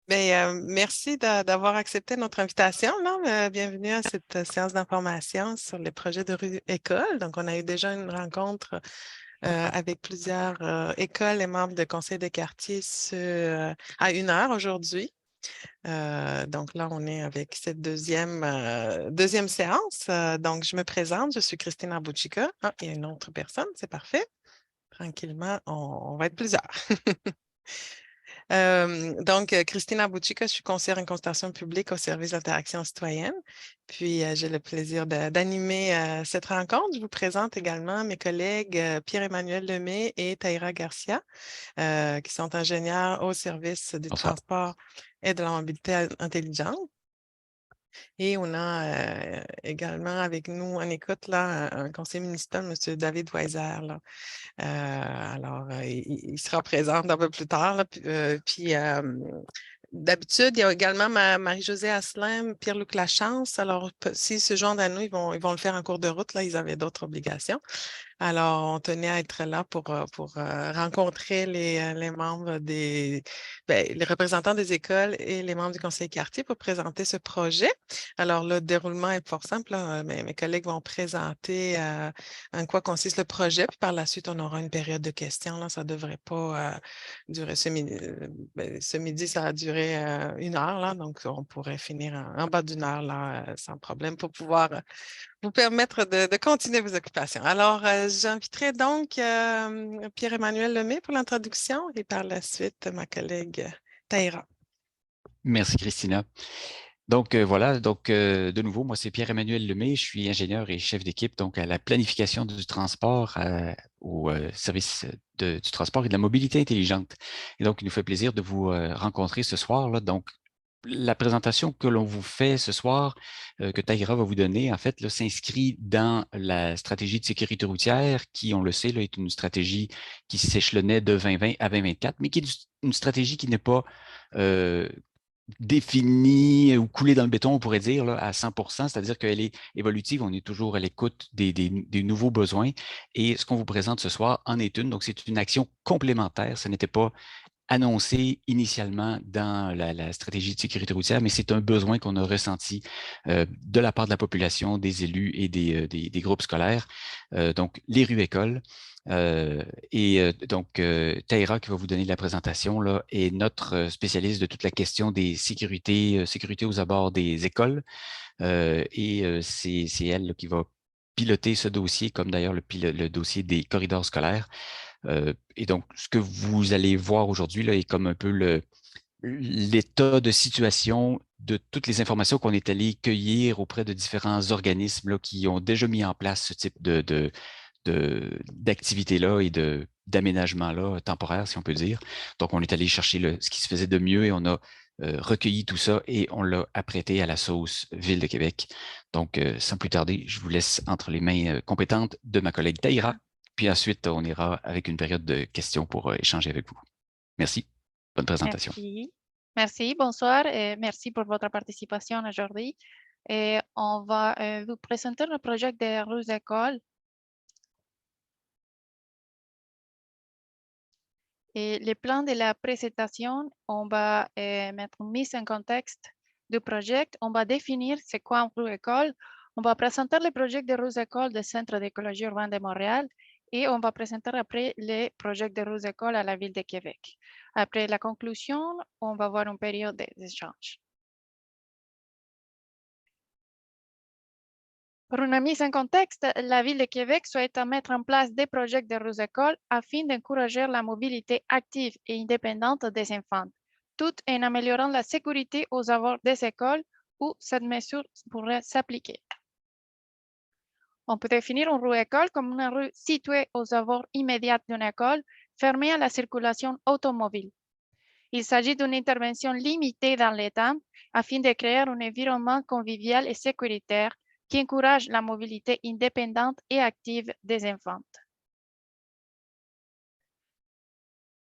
Merci d'avoir accepté notre invitation. Là. Bienvenue à cette séance d'information sur les projets de rue école. Donc, on a eu déjà une rencontre avec plusieurs écoles et membres de conseil de quartier à 1 heure aujourd'hui. Donc là, on est avec cette deuxième séance. Donc, je me présente, je suis Christina Bouchika. Ah, il y a une autre personne, c'est parfait. Tranquillement, on va être plusieurs. Christina Bouchika, je suis conseillère en consultation publique au service d'interaction citoyenne. Puis, j'ai le plaisir d'animer cette rencontre. Je vous présente également mes collègues Pierre-Emmanuel Lemay et Taïra Garcia, qui sont ingénieurs au service du Bonsoir. transport et de la mobilité intelligente. Et on a également avec nous en écoute là, un conseiller municipal, M. David Weiser. Là. Il sera présent un peu plus tard. Là, d'habitude, il y a également Marie-Josée Asselin, Pierre-Luc Lachance. Alors, s'ils se joignent à nous, ils vont le faire en cours de route. Là, ils avaient d'autres obligations. Alors, on tenait à être là pour rencontrer les membres les représentants des écoles et les membres du conseil quartier pour présenter ce projet. Alors, le déroulement est fort simple. Là. Mes collègues vont présenter en quoi consiste le projet, puis par la suite, on aura une période de questions. Là. Ça ne devrait pas durer ce midi. Ce midi, ça a duré 1 heure, là, donc on pourrait finir en bas d'1 heure là, sans problème pour pouvoir vous permettre de continuer vos occupations. Alors, j'inviterai donc Pierre-Emmanuel Lemay pour l'introduction et par la suite ma collègue Taïra. Merci, Christina. Donc, voilà, de nouveau, moi, c'est Pierre-Emmanuel Lemay. Je suis ingénieur et chef d'équipe donc à la planification du transport au service du transport et de la mobilité intelligente. Et donc, il nous fait plaisir de vous rencontrer ce soir. Là. Donc, la présentation que l'on vous fait ce soir, que Taïra va vous donner, en fait, s'inscrit dans la stratégie de sécurité routière qui, on le sait, là, est une stratégie qui s'échelonnait de 2020 à 2024, mais qui est une stratégie qui n'est pas définie ou coulée dans le béton, on pourrait dire, là, à 100%, c'est-à-dire qu'elle est évolutive, on est toujours à l'écoute des nouveaux besoins. Et ce qu'on vous présente ce soir en est une. Donc, c'est une action complémentaire. Ce n'était pas annoncé initialement dans la stratégie de sécurité routière, mais c'est un besoin qu'on a ressenti de la part de la population, des élus et des groupes scolaires. Donc, les rues écoles. Taïra, qui va vous donner la présentation, là, est notre spécialiste de toute la question des sécurité aux abords des écoles. C'est elle là, qui va piloter ce dossier, comme d'ailleurs le dossier des corridors scolaires. Et donc, ce que vous allez voir aujourd'hui là, est comme un peu l'état de situation de toutes les informations qu'on est allé cueillir auprès de différents organismes là, qui ont déjà mis en place ce type d'activité-là et d'aménagement-là temporaire, si on peut dire. Donc, on est allé chercher ce qui se faisait de mieux et on a recueilli tout ça et on l'a apprêté à la sauce Ville de Québec. Donc, sans plus tarder, je vous laisse entre les mains compétentes de ma collègue Taïra. Puis ensuite, on ira avec une période de questions pour échanger avec vous. Merci. Bonne présentation. Merci. Merci, bonsoir et merci pour votre participation aujourd'hui. Et on va vous présenter le projet de Ruse École. Et le plan de la présentation, on va mettre une mise en contexte du projet. On va définir c'est quoi un Rue École. On va présenter le projet de Ruse École du Centre d'écologie urbaine de Montréal et on va présenter après les projets de Ruse École à la Ville de Québec. Après la conclusion, on va avoir une période d'échange. Pour une mise en contexte, la Ville de Québec souhaite mettre en place des projets de Ruse École afin d'encourager la mobilité active et indépendante des enfants, tout en améliorant la sécurité aux abords des écoles où cette mesure pourrait s'appliquer. On peut définir une rue école comme une rue située aux abords immédiats d'une école, fermée à la circulation automobile. Il s'agit d'une intervention limitée dans le temps afin de créer un environnement convivial et sécuritaire qui encourage la mobilité indépendante et active des enfants.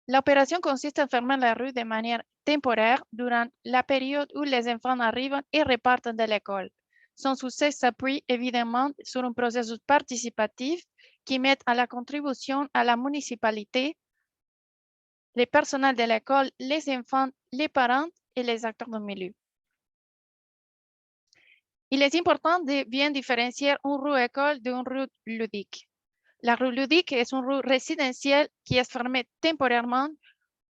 L'opération consiste à fermer la rue de manière temporaire durant la période où les enfants arrivent et repartent de l'école. Son succès s'appuie évidemment sur un processus participatif qui met à la contribution à la municipalité, les personnels de l'école, les enfants, les parents et les acteurs du milieu. Il est important de bien différencier une rue école d'une rue ludique. La rue ludique est une rue résidentielle qui est fermée temporairement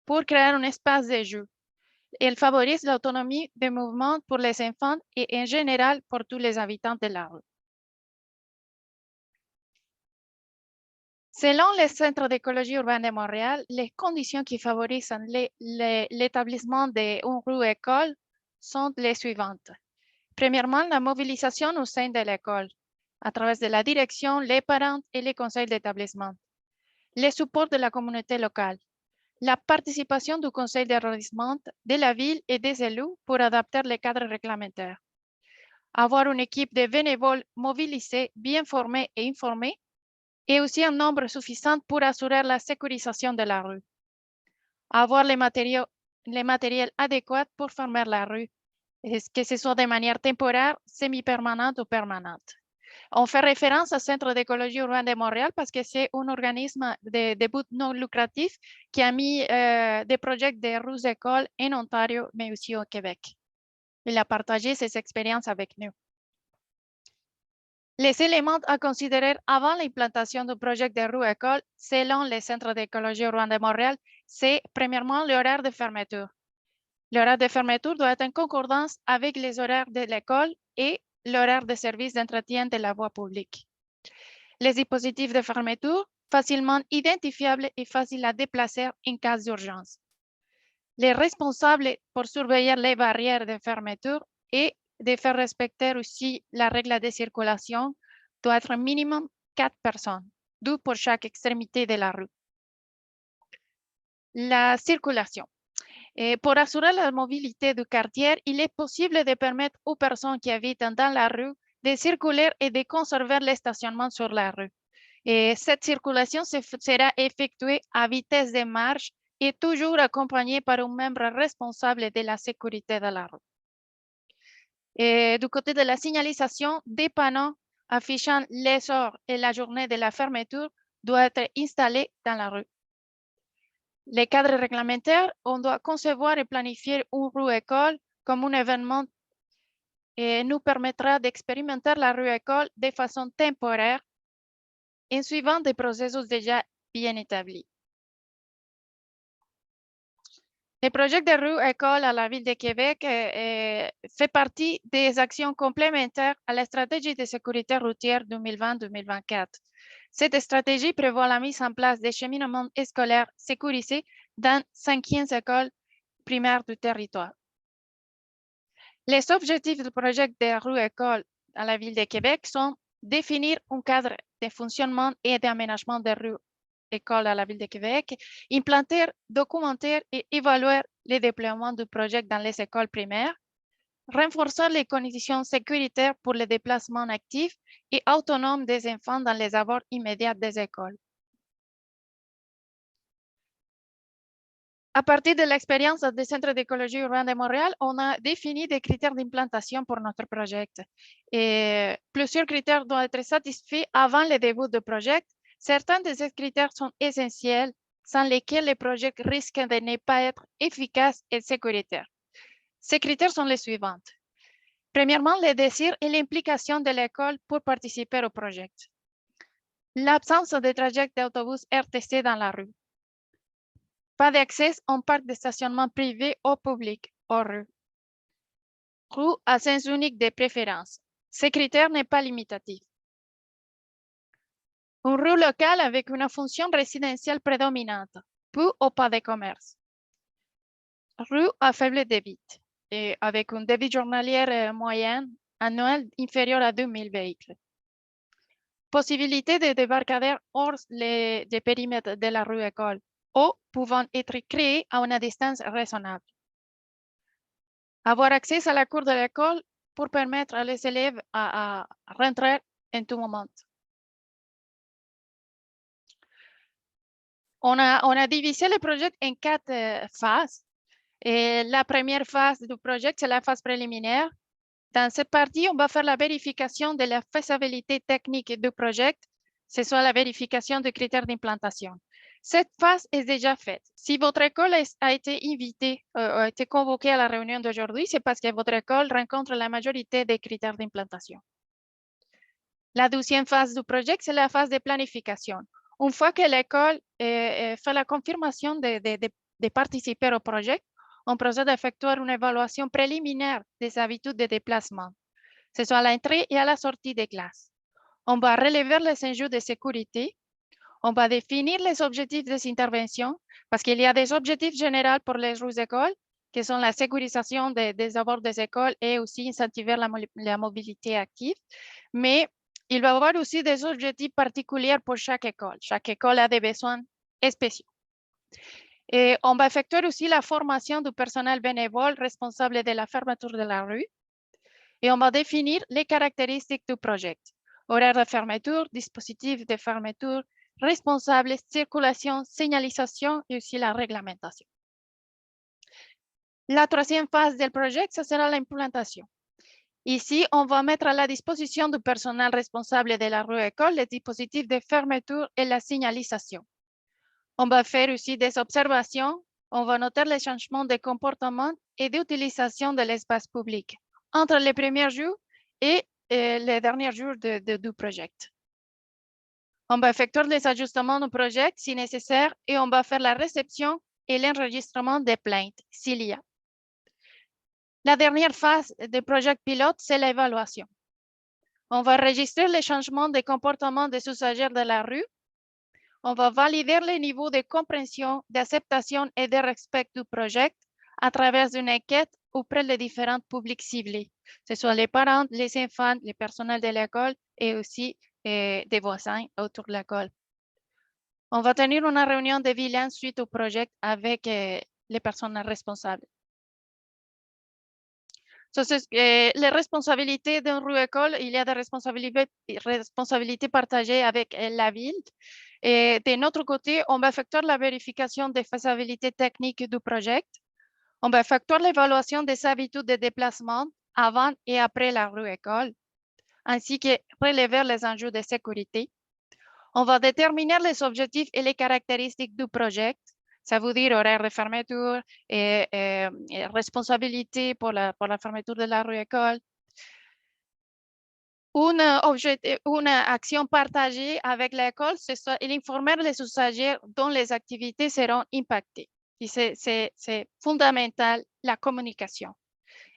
pour créer un espace de jeu. Elle favorise l'autonomie de mouvement pour les enfants et en général pour tous les habitants de la rue. Selon le Centre d'écologie urbaine de Montréal, les conditions qui favorisent l'établissement d'une rue-école sont les suivantes. Premièrement, la mobilisation au sein de l'école, à travers de la direction, les parents et les conseils d'établissement. Le support de la communauté locale. La participation du conseil d'arrondissement de la ville et des élus pour adapter les cadres réglementaires. Avoir une équipe de bénévoles mobilisés, bien formés et informés, et aussi un nombre suffisant pour assurer la sécurisation de la rue. Avoir les matériels adéquats pour fermer la rue, que ce soit de manière temporaire, semi-permanente ou permanente. On fait référence au Centre d'écologie urbaine de Montréal parce que c'est un organisme de but non lucratif qui a mis des projets de rues-écoles en Ontario, mais aussi au Québec. Il a partagé ses expériences avec nous. Les éléments à considérer avant l'implantation du projet de rue-école, selon le Centre d'écologie urbaine de Montréal, c'est premièrement l'horaire de fermeture. L'horaire de fermeture doit être en concordance avec les horaires de l'école et l'horaire de service d'entretien de la voie publique. Les dispositifs de fermeture, facilement identifiables et faciles à déplacer en cas d'urgence. Les responsables pour surveiller les barrières de fermeture et de faire respecter aussi la règle de circulation doit être minimum 4 personnes, 2 pour chaque extrémité de la rue. La circulation. Pour assurer la mobilité du quartier, il est possible de permettre aux personnes qui habitent dans la rue de circuler et de conserver le stationnement sur la rue. Et cette circulation sera effectuée à vitesse de marche et toujours accompagnée par un membre responsable de la sécurité de la rue. Et du côté de la signalisation, des panneaux affichant les heures et la journée de la fermeture doivent être installés dans la rue. Les cadres réglementaires, on doit concevoir et planifier une rue-école comme un événement et nous permettra d'expérimenter la rue-école de façon temporaire en suivant des processus déjà bien établis. Le projet de rue-école à la Ville de Québec fait partie des actions complémentaires à la stratégie de sécurité routière 2020-2024. Cette stratégie prévoit la mise en place des cheminements scolaires sécurisés dans 5e écoles primaires du territoire. Les objectifs du projet de rue-école à la Ville de Québec sont définir un cadre de fonctionnement et d'aménagement des rues école à la Ville de Québec, implanter, documenter et évaluer les déploiements du projet dans les écoles primaires, renforcer les conditions sécuritaires pour les déplacements actifs et autonomes des enfants dans les abords immédiats des écoles. À partir de l'expérience du Centre d'écologie urbaine de Montréal, on a défini des critères d'implantation pour notre projet. Et plusieurs critères doivent être satisfaits avant le début du projet. Certains de ces critères sont essentiels, sans lesquels le projet risque de ne pas être efficace et sécuritaire. Ces critères sont les suivants. Premièrement, le désir et l'implication de l'école pour participer au projet. L'absence de trajet d'autobus RTC dans la rue. Pas d'accès en parc de stationnement privé au public, hors rue. Rue à sens unique de préférence. Ces critères n'est pas limitatif. Une rue locale avec une fonction résidentielle prédominante, peu ou pas de commerce. Rue à faible débit, et avec un débit journalier moyen annuel inférieur à 2000 véhicules. Possibilité de débarcadère hors des périmètres de la rue-école ou pouvant être créés à une distance raisonnable. Avoir accès à la cour de l'école pour permettre à les élèves à rentrer en tout moment. On a divisé le projet en 4 phases. Et la première phase du projet, c'est la phase préliminaire. Dans cette partie, on va faire la vérification de la faisabilité technique du projet, ce soit la vérification des critères d'implantation. Cette phase est déjà faite. Si votre école a été invitée, a été convoquée à la réunion d'aujourd'hui, c'est parce que votre école rencontre la majorité des critères d'implantation. La deuxième phase du projet, c'est la phase de planification. Une fois que l'école fait la confirmation de participer au projet, on procède à effectuer une évaluation préliminaire des habitudes de déplacement, que ce soit à l'entrée et à la sortie des classes. On va relever les enjeux de sécurité. On va définir les objectifs des interventions parce qu'il y a des objectifs généraux pour les écoles qui sont la sécurisation des abords des écoles et aussi incentiver la mobilité active. Mais il va y avoir aussi des objectifs particuliers pour chaque école. Chaque école a des besoins spéciaux. Et on va effectuer aussi la formation du personnel bénévole responsable de la fermeture de la rue. Et on va définir les caractéristiques du projet. Horaire de fermeture, dispositif de fermeture, responsables, circulation, signalisation et aussi la réglementation. La troisième phase du projet, ce sera l'implantation. Ici, on va mettre à la disposition du personnel responsable de la rue école les dispositifs de fermeture et la signalisation. On va faire aussi des observations. On va noter les changements de comportement et d'utilisation de l'espace public entre les premiers jours et les derniers jours du projet. On va effectuer les ajustements du projet si nécessaire et on va faire la réception et l'enregistrement des plaintes s'il y a. La dernière phase du projet pilote, c'est l'évaluation. On va enregistrer les changements de comportement des usagers de la rue. On va valider les niveaux de compréhension, d'acceptation et de respect du projet à travers une enquête auprès des différents publics ciblés, que ce soit les parents, les enfants, les personnels de l'école et aussi des voisins autour de l'école. On va tenir une réunion de bilan suite au projet avec les personnes responsables. Les responsabilités d'une rue école, il y a des responsabilités partagées avec la ville. Et de notre côté, on va effectuer la vérification des faisabilités techniques du projet. On va effectuer l'évaluation des habitudes de déplacement avant et après la rue école, ainsi que relever les enjeux de sécurité. On va déterminer les objectifs et les caractéristiques du projet. Ça veut dire horaire de fermeture et responsabilité pour la fermeture de la rue école. Une action partagée avec l'école, c'est informer les usagers dont les activités seront impactées. C'est fondamental, la communication.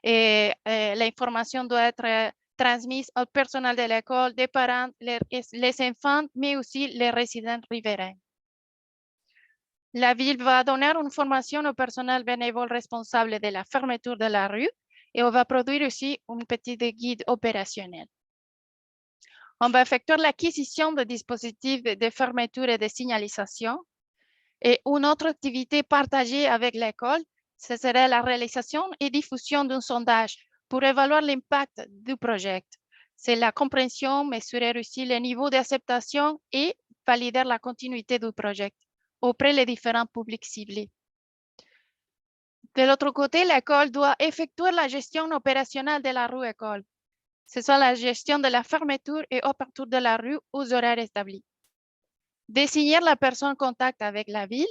Et l'information doit être transmise au personnel de l'école, des parents, les enfants, mais aussi les résidents riverains. La ville va donner une formation au personnel bénévole responsable de la fermeture de la rue et on va produire aussi un petit guide opérationnel. On va effectuer l'acquisition de dispositifs de fermeture et de signalisation. Et une autre activité partagée avec l'école, ce serait la réalisation et diffusion d'un sondage pour évaluer l'impact du projet. C'est la compréhension, mesurer aussi le niveau d'acceptation et valider la continuité du projet auprès des différents publics ciblés. De l'autre côté, l'école doit effectuer la gestion opérationnelle de la rue école. Ce soit la gestion de la fermeture et ouverture de la rue aux horaires établis. Désigner la personne contact avec la ville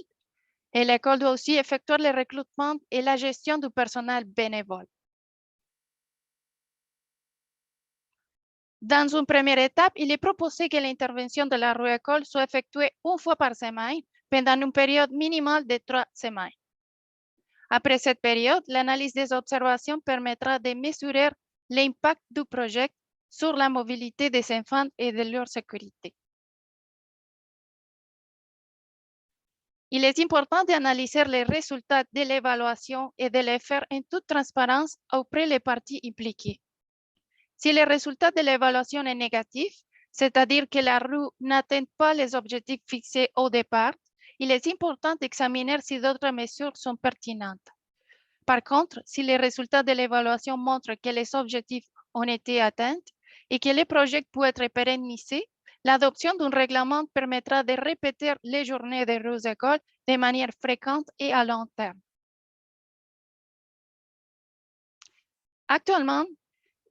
et l'école doit aussi effectuer le recrutement et la gestion du personnel bénévole. Dans une première étape, il est proposé que l'intervention de la rue école soit effectuée une fois par semaine pendant une période minimale de 3 semaines. Après cette période, l'analyse des observations permettra de mesurer l'impact du projet sur la mobilité des enfants et de leur sécurité. Il est important d'analyser les résultats de l'évaluation et de les faire en toute transparence auprès des parties impliquées. Si le résultat de l'évaluation est négatif, c'est-à-dire que la rue n'atteint pas les objectifs fixés au départ, il est important d'examiner si d'autres mesures sont pertinentes. Par contre, si les résultats de l'évaluation montrent que les objectifs ont été atteints et que le projet peut être pérennisé, l'adoption d'un règlement permettra de répéter les journées de rues écoles de manière fréquente et à long terme. Actuellement,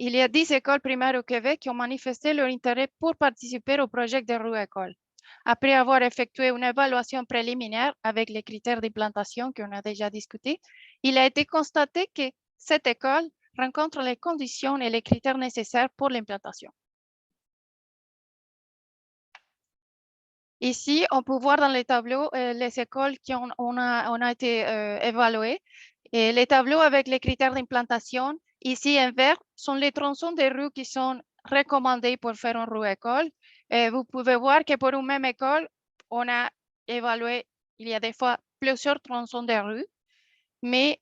il y a 10 écoles primaires au Québec qui ont manifesté leur intérêt pour participer au projet de rue école. Après avoir effectué une évaluation préliminaire avec les critères d'implantation qu'on a déjà discuté, il a été constaté que cette école rencontre les conditions et les critères nécessaires pour l'implantation. Ici, on peut voir dans les tableaux les écoles qui on a été évaluées. Et les tableaux avec les critères d'implantation, ici en vert, sont les tronçons des rues qui sont recommandés pour faire une rue école. Et vous pouvez voir que pour une même école, on a évalué, il y a des fois plusieurs tronçons de rue, mais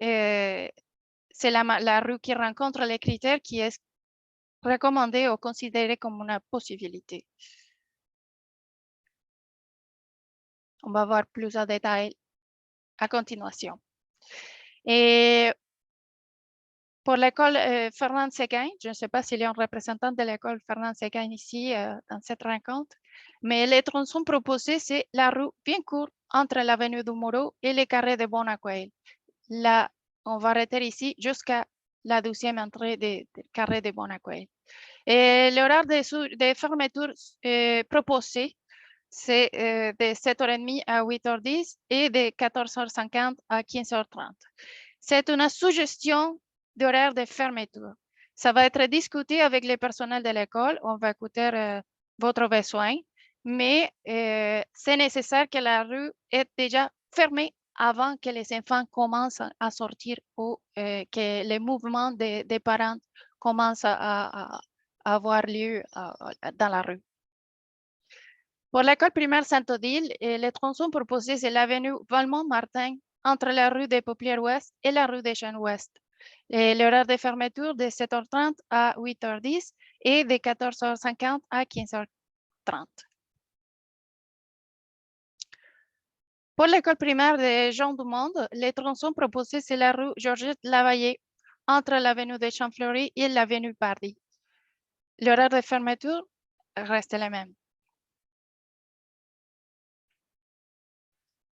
c'est la rue qui rencontre les critères qui est recommandée ou considérée comme une possibilité. On va voir plus en détail à continuation. Et pour l'école Fernand Séguin, je ne sais pas s'il y a un représentant de l'école Fernand Séguin ici dans cette rencontre, mais les tronçons proposés, c'est la rue bien courte entre l'avenue du Moreau et les carrés de Bonacquail. Là, on va arrêter ici jusqu'à la deuxième entrée des carrés de Bonacquail. Et l'horaire de fermeture proposé, c'est de 7h30 à 8h10 et de 14h50 à 15h30. C'est une suggestion d'horaire de fermeture. Ça va être discuté avec le personnel de l'école. On va écouter votre besoin, mais c'est nécessaire que la rue est déjà fermée avant que les enfants commencent à sortir ou que les mouvements des parents commencent à avoir lieu dans la rue. Pour l'école primaire Saint-Odile, les tronçons proposés, c'est l'avenue Valmont-Martin entre la rue des Paupières Ouest et la rue des Chênes Ouest. L'horaire de fermeture de 7h30 à 8h10 et de 14h50 à 15h30. Pour l'école primaire de Jean du Monde, les tronçons proposés, c'est la rue Georgette Lavallée entre l'avenue des Champs-Fleuris et l'avenue Pardy. L'horaire de fermeture reste le même.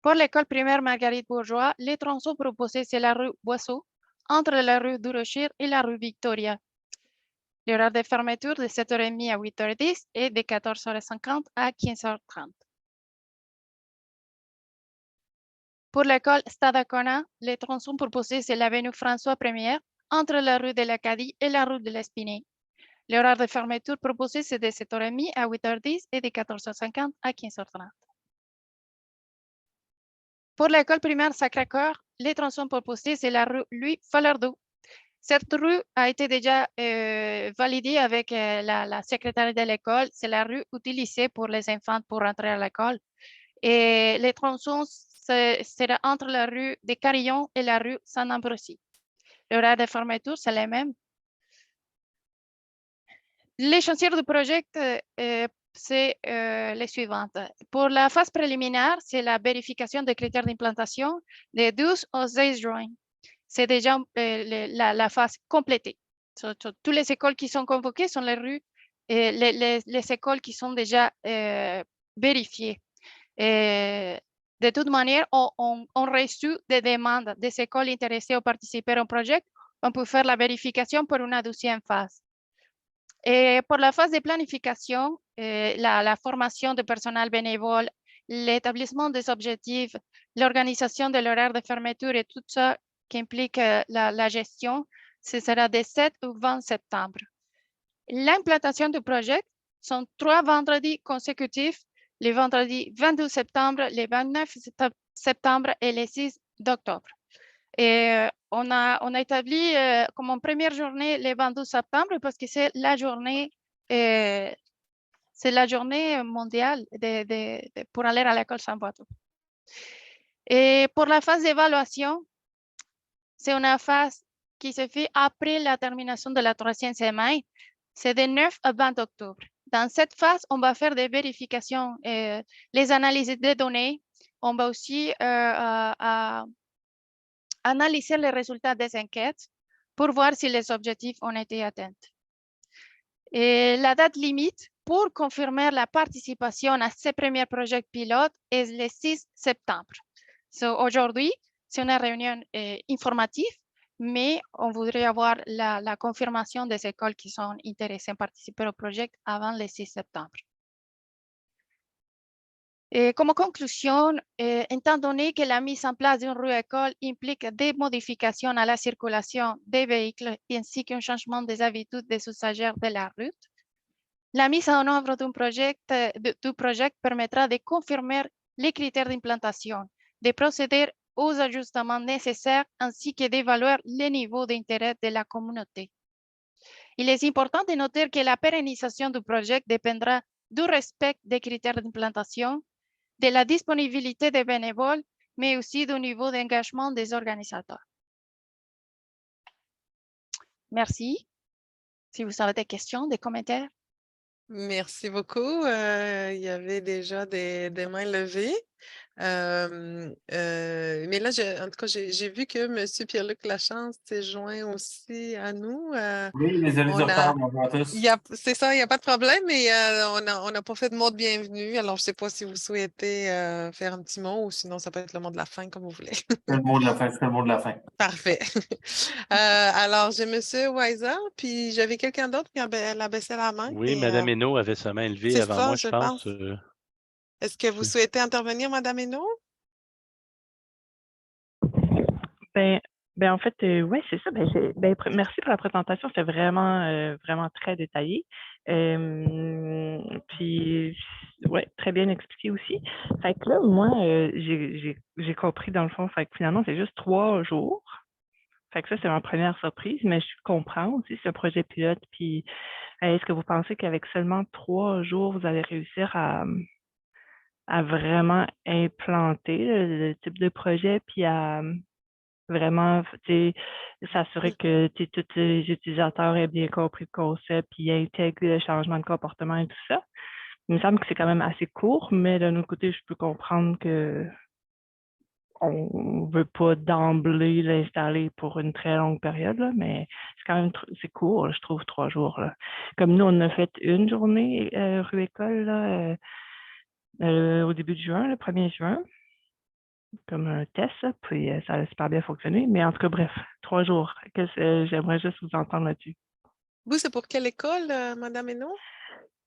Pour l'école primaire Marguerite Bourgeois, les tronçons proposés, c'est la rue Boisseau, entre la rue du Rocher et la rue Victoria. L'horaire de fermeture de 7h30 à 8h10 et de 14h50 à 15h30. Pour l'école Stadacona, les tronçons proposés, c'est l'avenue François 1er, entre la rue de l'Acadie et la rue de l'Espinay. L'horaire de fermeture proposé, c'est de 7h30 à 8h10 et de 14h50 à 15h30. Pour l'école primaire Sacré-Cœur, les tronçons proposés, c'est la rue Louis Falardeau. Cette rue a été déjà validée avec la secrétaire de l'école. C'est la rue utilisée pour les enfants pour rentrer à l'école. Et les tronçons sera entre la rue des Carillons et la rue Saint-Ambroisie. L'horaire de fermeture, c'est le même. Les chantiers du projet, c'est les suivantes. Pour la phase préliminaire, c'est la vérification des critères d'implantation des 12 au 16 juin. C'est déjà la phase complétée. Toutes les écoles qui sont convoquées sont les rues, les écoles qui sont déjà vérifiées. De toute manière, on reçu des demandes des écoles intéressées à participer au projet. On peut faire la vérification pour une deuxième phase. Et pour la phase de planification, la formation de personnel bénévole, l'établissement des objectifs, l'organisation de l'horaire de fermeture et tout ça qui implique la gestion, ce sera des 7 ou 20 septembre. L'implantation du projet sont 3 vendredis consécutifs, les vendredis 22 septembre, les 29 septembre et les 6 d'octobre. Et on a établi comme en première journée le 22 septembre parce que c'est la journée mondiale pour aller à l'école sans voiture. Et pour la phase d'évaluation, c'est une phase qui se fait après la termination de la 3e semaine. C'est de 9 à 20 octobre. Dans cette phase, on va faire des vérifications, les analyses de données. On va aussi analyser les résultats des enquêtes pour voir si les objectifs ont été atteints. Et la date limite pour confirmer la participation à ce premier projet pilote est le 6 septembre. Aujourd'hui, c'est une réunion informative, mais on voudrait avoir la confirmation des écoles qui sont intéressées à participer au projet avant le 6 septembre. Et comme conclusion, étant donné que la mise en place d'une rue école implique des modifications à la circulation des véhicules ainsi qu'un changement des habitudes des usagers de la route, la mise en œuvre du projet permettra de confirmer les critères d'implantation, de procéder aux ajustements nécessaires ainsi que d'évaluer le niveau d'intérêt de la communauté. Il est important de noter que la pérennisation du projet dépendra du respect des critères d'implantation, de la disponibilité des bénévoles, mais aussi du niveau d'engagement des organisateurs. Merci. Si vous avez des questions, des commentaires. Merci beaucoup. Il y avait déjà des mains levées. Mais là, en tout cas, j'ai vu que M. Pierre-Luc Lachance s'est joint aussi à nous. Oui, désolé du on retard, a, bonjour à tous. c'est ça, il n'y a pas de problème, mais on n'a pas fait de mot de bienvenue. Alors, je ne sais pas si vous souhaitez faire un petit mot ou sinon, ça peut être le mot de la fin, comme vous voulez. C'est le mot de la fin, c'est le mot de la fin. Parfait. Alors, j'ai M. Weiser, puis j'avais quelqu'un d'autre qui a baissé la main. Oui, et, Mme Hainaut avait sa main levée c'est avant ça, moi, je je pense. pense. Est-ce que vous souhaitez intervenir, Mme Hainaut? En fait, oui, c'est ça. Merci pour la présentation. C'est vraiment, vraiment très détaillé. Puis, ouais, très bien expliqué aussi. Fait que là, moi, j'ai compris dans le fond. Fait que finalement, c'est juste 3 jours. Fait que ça, c'est ma première surprise, mais je comprends aussi, c'est un projet pilote. Puis, est-ce que vous pensez qu'avec seulement 3 jours, vous allez réussir à vraiment implanter le type de projet, puis à vraiment, s'assurer que tous les utilisateurs aient bien compris le concept, puis intègrent le changement de comportement et tout ça. Il me semble que c'est quand même assez court, mais d'un autre côté, je peux comprendre que on veut pas d'emblée l'installer pour une très longue période, là, mais c'est quand même c'est court, là, je trouve, 3 jours. Là. Comme nous, on a fait une journée rue École là, au début de juin, le 1er juin, comme un test, là, puis ça a super bien fonctionné. Mais en tout cas, bref, 3 jours. J'aimerais juste vous entendre là-dessus. Vous, c'est pour quelle école, Mme Hainaut?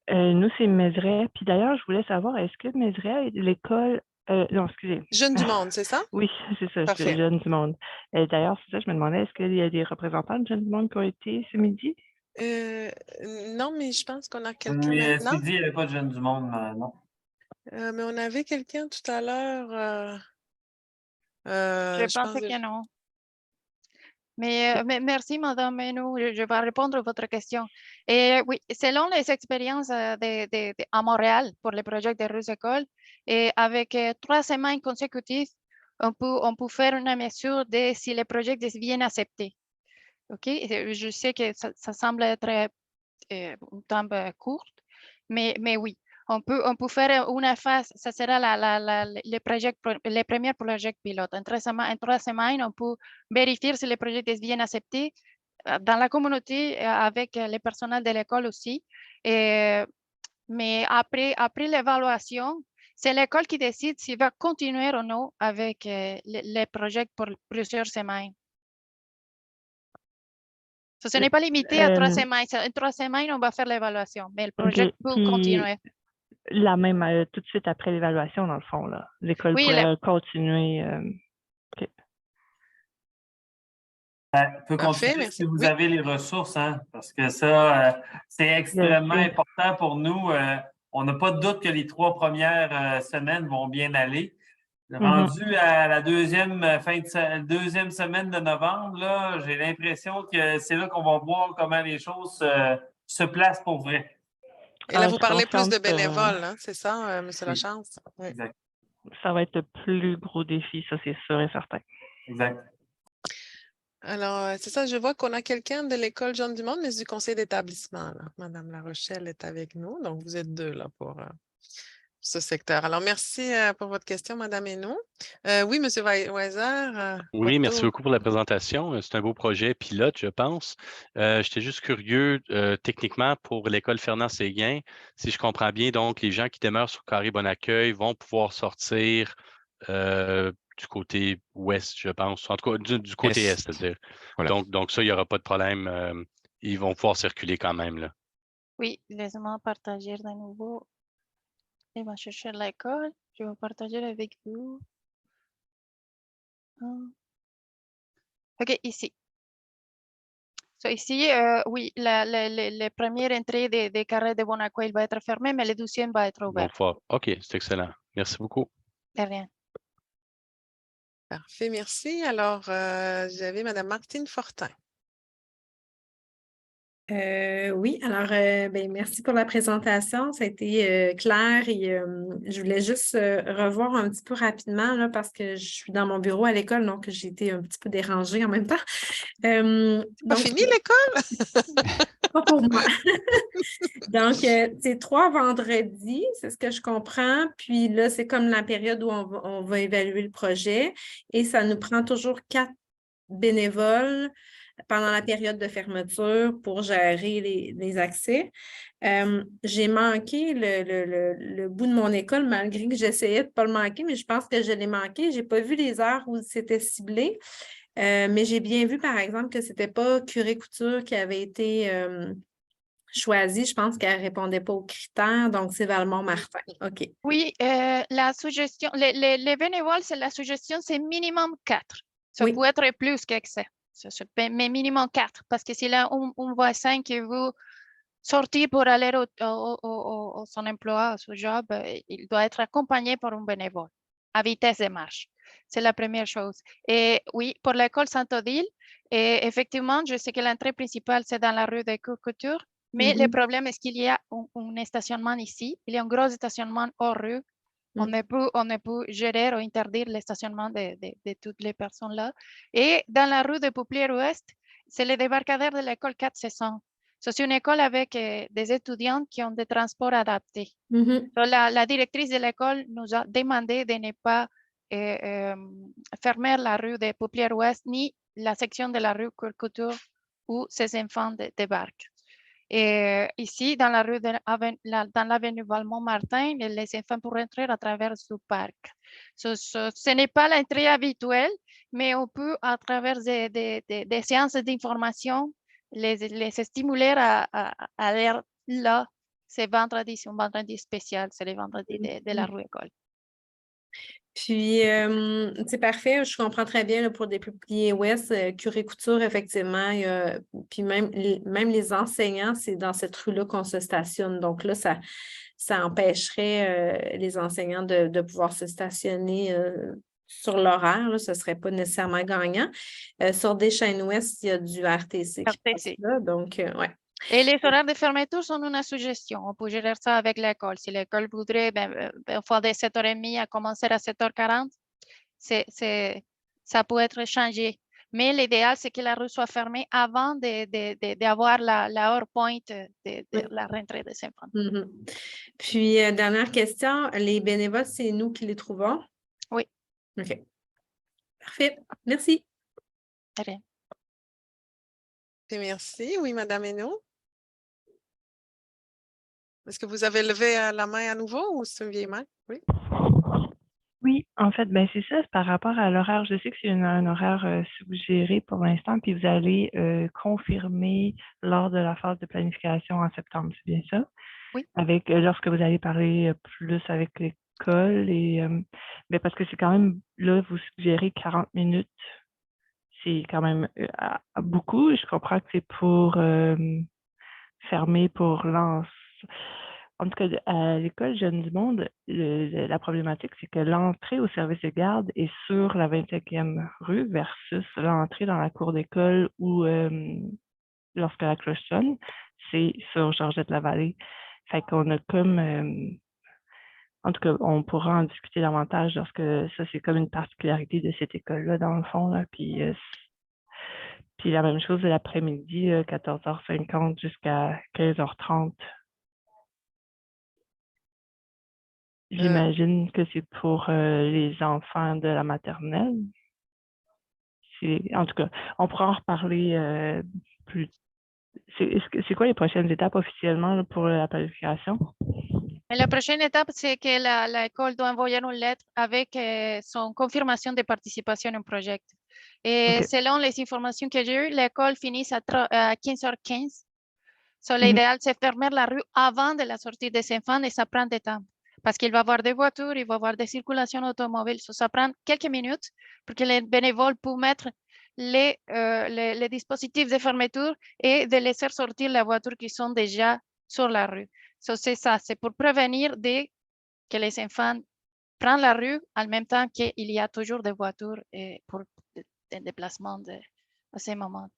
Nous, c'est Mézeray. Puis d'ailleurs, je voulais savoir, est-ce que Mézeray, l'école... non, excusez. Jeune du monde, c'est ça? Oui, c'est ça, c'est Parfait. Jeunes du monde. D'ailleurs, c'est ça, je me demandais, est-ce qu'il y a des représentants de Jeunes du monde qui ont été ce midi? Non, mais je pense qu'on a quelqu'un Oui, ce maintenant. midi, il n'y avait pas de jeunes du monde, non. Mais on avait quelqu'un tout à l'heure. Je je pense pense que non. Mais merci, Madame Hainaut. Je vais répondre à votre question. Et oui, selon les expériences à Montréal pour le projet de Ruse École, et avec 3 semaines consécutives, on peut faire une mesure de si le projet est bien accepté. OK? Je sais que ça semble être une temps courte, mais oui. On peut faire une phase, ça sera les premiers projets pilotes. En 3 semaines, on peut vérifier si le projet est bien accepté dans la communauté, avec le personnel de l'école aussi. Mais après l'évaluation, c'est l'école qui décide s'il va continuer ou non avec les projets pour plusieurs semaines. Ce n'est pas limité à 3 semaines. En 3 semaines, on va faire l'évaluation, mais le projet peut continuer. La même, tout de suite après l'évaluation, dans le fond, là. L'école pourrait continuer. OK. Peut Parfait, continuer merci. si vous Oui. avez les ressources, hein, parce que ça, c'est extrêmement important pour nous. On n'a pas de doute que les 3 premières semaines vont bien aller. Rendu à la deuxième semaine de novembre, là, j'ai l'impression que c'est là qu'on va voir comment les choses se placent pour vrai. Et là, vous parlez plus de bénévoles, hein, c'est ça, M. Lachance? Oui. Exact. Ça va être le plus gros défi, ça, c'est sûr et certain. Exact. Alors, c'est ça, je vois qu'on a quelqu'un de l'École Jeune du monde, mais du conseil d'établissement. Madame Larochelle est avec nous, donc vous êtes 2 là pour ce secteur. Alors, merci pour votre question, Madame Hainaut. Oui, M. Weiser. Oui, merci beaucoup pour la présentation. C'est un beau projet pilote, je pense. J'étais juste curieux, techniquement, pour l'école Fernand-Séguin, si je comprends bien, donc les gens qui demeurent sur Carré Bon-Accueil vont pouvoir sortir du côté ouest, je pense, en tout cas du côté est, c'est-à-dire. Voilà. Donc ça, il n'y aura pas de problème. Ils vont pouvoir circuler quand même, là. Oui, laissez-moi partager de nouveau. Il va chercher l'école. Je vais partager avec vous. OK, ici. So, ici, oui, les premières entrées des carrés de bon accueil va être fermées, mais le deuxième va être Bon, ouvert. OK, c'est excellent. Merci beaucoup. De rien. Parfait, merci. Alors, j'avais Mme Martine Fortin. Oui, alors ben, merci pour la présentation. Ça a été clair et je voulais juste revoir un petit peu rapidement là, parce que je suis dans mon bureau à l'école, donc j'ai été un petit peu dérangée en même temps. Pas Donc, fini l'école? pas pour moi. Donc, c'est 3 vendredis, c'est ce que je comprends. Puis là, c'est comme la période où on va évaluer le projet et ça nous prend toujours 4 bénévoles pendant la période de fermeture pour gérer les accès. J'ai manqué le bout de mon école malgré que j'essayais de ne pas le manquer, mais je pense que je l'ai manqué. Je n'ai pas vu les heures où c'était ciblé, mais j'ai bien vu, par exemple, que ce n'était pas Curé Couture qui avait été choisi. Je pense qu'elle ne répondait pas aux critères, donc c'est Valmont-Martin. OK. Oui, la suggestion, les bénévoles, c'est la suggestion, c'est minimum 4. Ça Oui. peut être plus que ça, mais minimum 4, parce que si là, on voit 5 qui veut sortir pour aller au son emploi, à son job, il doit être accompagné par un bénévole à vitesse de marche. C'est la première chose. Et oui, pour l'école Saint-Odile, effectivement, je sais que l'entrée principale, c'est dans la rue de Couture, mais le problème est qu'il y a un stationnement ici. Il y a un gros stationnement hors rue. On ne peut gérer ou interdire le stationnement de toutes les personnes là. Et dans la rue de Pouplières-Ouest, c'est le débarcadère de l'école 4 saisons. C'est une école avec des étudiants qui ont des transports adaptés. La directrice de l'école nous a demandé de ne pas fermer la rue de Pouplières-Ouest ni la section de la rue Couture où ces enfants débarquent. Et ici, dans la rue dans l'avenue Valmont-Martin, les enfants pourraient entrer à travers ce parc. Ce n'est pas l'entrée habituelle, mais on peut, à travers des séances d'information, les stimuler à aller là. C'est un vendredi spécial, c'est le vendredi de la rue École. Puis, c'est parfait, je comprends très bien là, pour des Pouplières Ouest, Curé Couture, effectivement. Puis même les enseignants, c'est dans cette rue-là qu'on se stationne. Donc là, ça empêcherait les enseignants de pouvoir se stationner sur l'horaire. Là, ce ne serait pas nécessairement gagnant. Sur Deschaines-Ouest, il y a du RTC qui passe là. Donc, ouais. Et les horaires de fermeture sont une suggestion. On peut gérer ça avec l'école. Si l'école voudrait, il faut de 7h30 à commencer à 7h40, ça peut être changé. Mais l'idéal, c'est que la rue soit fermée avant d'avoir la heure pointe de la rentrée des enfants. Puis, dernière question, les bénévoles, c'est nous qui les trouvons? Oui. OK. Parfait. Merci. Rien. Merci. Oui, Mme Hainaut. Est-ce que vous avez levé la main à nouveau ou c'est une vieille main? Oui. Oui, en fait, ben c'est ça, c'est par rapport à l'horaire. Je sais que c'est un horaire suggéré pour l'instant, puis vous allez confirmer lors de la phase de planification en septembre, c'est bien ça? Oui. Avec lorsque vous allez parler plus avec l'école et ben parce que c'est quand même là, vous suggérez 40 minutes. C'est quand même beaucoup. Je comprends que c'est pour fermer pour lancer. En tout cas, à l'école Jeunes du Monde, la problématique, c'est que l'entrée au service de garde est sur la 25e rue versus l'entrée dans la cour d'école où, lorsque la cloche sonne, c'est sur Georgette-la-Vallée. Fait qu'on a comme... en tout cas, on pourra en discuter davantage lorsque ça, c'est comme une particularité de cette école-là, dans le fond. Là, puis la même chose de l'après-midi, 14h50 jusqu'à 15h30. J'imagine que c'est pour les enfants de la maternelle. En tout cas, on pourra en reparler plus. C'est quoi les prochaines étapes officiellement là, pour la planification? La prochaine étape, c'est que l'école doit envoyer une lettre avec son confirmation de participation au projet. Et selon les informations que j'ai eues, l'école finit à 15h15. L'idéal, c'est fermer la rue avant de la sortie des enfants et ça prend du temps. parce qu'il va y avoir des voitures, il va y avoir des circulations automobiles. Ça prend quelques minutes pour que les bénévoles puissent mettre les dispositifs de fermeture et de laisser sortir les voitures qui sont déjà sur la rue. C'est ça, c'est pour prévenir que les enfants prennent la rue en même temps qu'il y a toujours des voitures pour des déplacements à ces moments.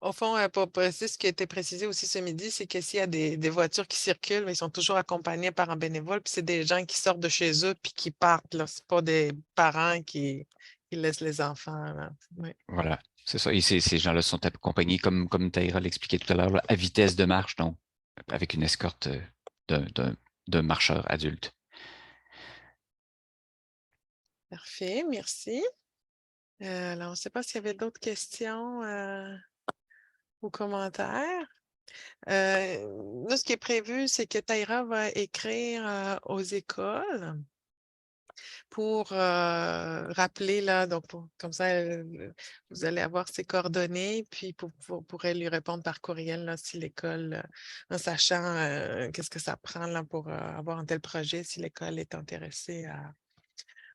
Au fond, pour préciser, ce qui a été précisé aussi ce midi, c'est que s'il y a des voitures qui circulent, ils sont toujours accompagnés par un bénévole, puis c'est des gens qui sortent de chez eux puis qui partent. Ce n'est pas des parents qui laissent les enfants. Là. Oui. Voilà, c'est ça. Et ces gens-là sont accompagnés, comme Tahira l'expliquait tout à l'heure, à vitesse de marche, donc avec une escorte d'un marcheur adulte. Parfait, merci. Alors, on ne sait pas s'il y avait d'autres questions ou commentaires. Nous, ce qui est prévu, c'est que Tahira va écrire aux écoles pour rappeler, là, donc comme ça, vous allez avoir ses coordonnées, puis vous pourrez lui répondre par courriel là, si l'école, en sachant qu'est-ce que ça prend là, pour avoir un tel projet, si l'école est intéressée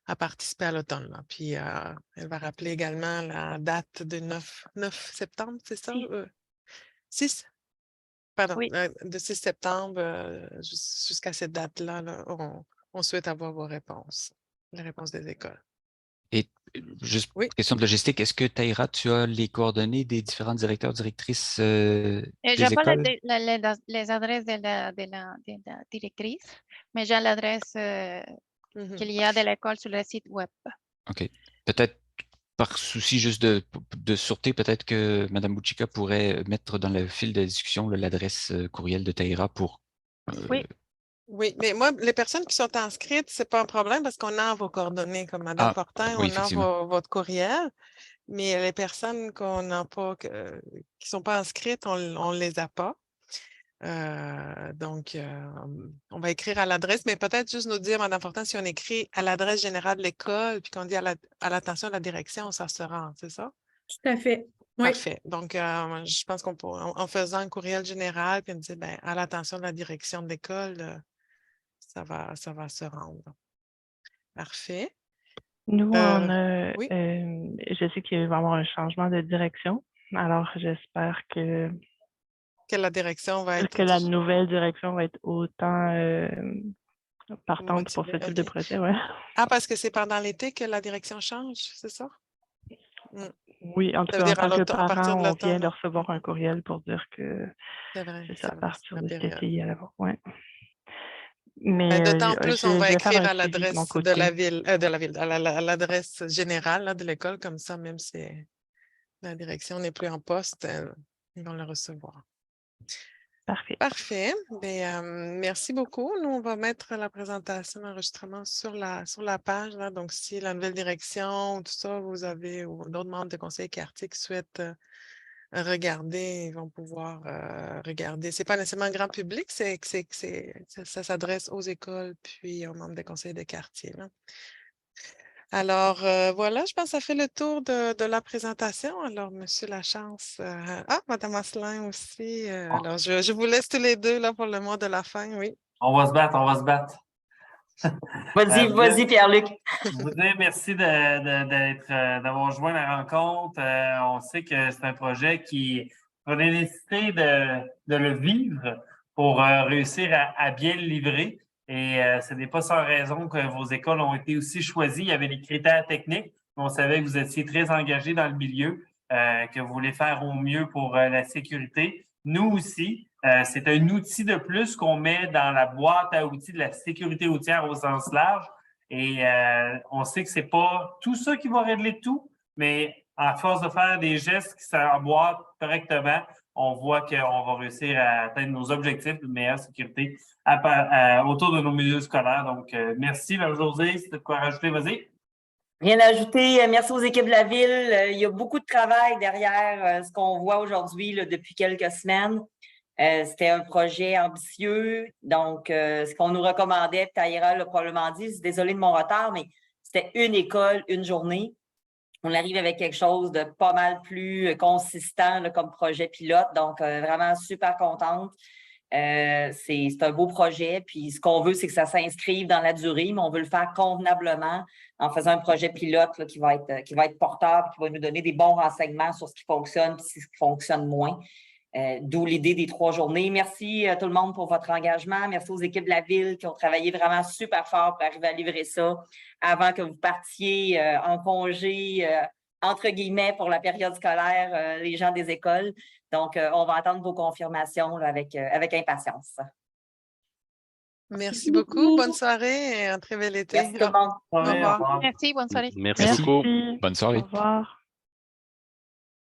à participer à l'automne. Puis elle va rappeler également la date de 9 septembre, c'est ça? 6? Pardon, Oui. de 6 septembre jusqu'à cette date-là, là, on souhaite avoir vos réponses, les réponses des écoles. Et juste Oui. question de logistique, est-ce que Tahira, tu as les coordonnées des différents directeurs, directrices des J'ai pas écoles? les adresses de la directrice, mais j'ai l'adresse qu'il y a de l'école sur le site web. OK. Peut-être par souci juste de sûreté, peut-être que Mme Bouchika pourrait mettre dans le fil de discussion l'adresse courriel de Tahira pour... Oui. Oui, mais moi, les personnes qui sont inscrites, ce n'est pas un problème parce qu'on a vos coordonnées, comme Mme Fortin, oui, on a votre courriel, mais les personnes qu'on n'a pas, qui ne sont pas inscrites, on ne les a pas. Donc, on va écrire à l'adresse, mais peut-être juste nous dire, Mme Fortin, si on écrit à l'adresse générale de l'école, puis qu'on dit à l'attention de la direction, ça se rend, c'est ça? Tout à fait. Oui. Parfait. Donc, je pense qu'on peut, en faisant un courriel général, puis on dit, ben, à l'attention de la direction de l'école, ça va se rendre. Parfait. Nous, oui. je sais qu'il va y avoir un changement de direction. Alors, j'espère que la direction va être... Que la nouvelle direction va être autant partante pour ce type de projet, ouais. Ah, parce que c'est pendant l'été que la direction change, c'est ça? Oui, en tout cas, en tant que parent, on vient de recevoir un courriel pour dire que c'est ça, à partir de cet été à l'avant. Ouais. Mais d'autant plus, on va écrire à l'adresse de la ville, à l'adresse générale là, de l'école, comme ça, même si la direction n'est plus en poste, ils vont le recevoir. Parfait. Parfait. Bien, merci beaucoup. Nous, on va mettre la présentation d'enregistrement sur la page. Là. Donc, si la nouvelle direction ou tout ça, vous avez ou d'autres membres de conseil quartier qui souhaitent regarder, ils vont pouvoir regarder. Ce n'est pas nécessairement grand public, ça s'adresse aux écoles puis aux membres des conseils de quartier. Là. Alors, voilà, je pense que ça fait le tour de la présentation. Alors, M. Lachance, Mme Asselin aussi. Alors, je vous laisse tous les deux là, pour le mot de la fin, oui. On va se battre. Vas-y, Pierre-Luc. Je vous dis merci d'avoir joint la rencontre. On sait que c'est un projet qui va nécessiter de le vivre pour réussir à bien le livrer. Et ce n'est pas sans raison que vos écoles ont été aussi choisies. Il y avait des critères techniques. On savait que vous étiez très engagés dans le milieu, que vous voulez faire au mieux pour la sécurité. Nous aussi, c'est un outil de plus qu'on met dans la boîte à outils de la sécurité routière au sens large. Et on sait que ce n'est pas tout ça qui va régler tout, mais à force de faire des gestes qui s'emboîtent correctement, on voit qu'on va réussir à atteindre nos objectifs de meilleure sécurité autour de nos milieux scolaires. Donc, merci, Marie-Josée. Si tu as de quoi rajouter, vas-y. Rien à ajouter. Merci aux équipes de la Ville. Il y a beaucoup de travail derrière ce qu'on voit aujourd'hui depuis quelques semaines. C'était un projet ambitieux. Donc, ce qu'on nous recommandait, Tahira l'a probablement dit, désolé de mon retard, mais c'était une école, une journée. On arrive avec quelque chose de pas mal plus consistant là, comme projet pilote. Donc, vraiment super contente. C'est un beau projet, puis ce qu'on veut, c'est que ça s'inscrive dans la durée, mais on veut le faire convenablement en faisant un projet pilote là, qui va être porteur, puis qui va nous donner des bons renseignements sur ce qui fonctionne et ce qui fonctionne moins. D'où l'idée des 3 journées. Merci à tout le monde pour votre engagement. Merci aux équipes de la Ville qui ont travaillé vraiment super fort pour arriver à livrer ça avant que vous partiez en congé, entre guillemets, pour la période scolaire, les gens des écoles. Donc, on va attendre vos confirmations là, avec impatience. Merci beaucoup. Bonne soirée et un très bel été. Merci tout le monde. Au revoir. Merci, bonne soirée. Merci beaucoup. Bonne soirée. Au revoir.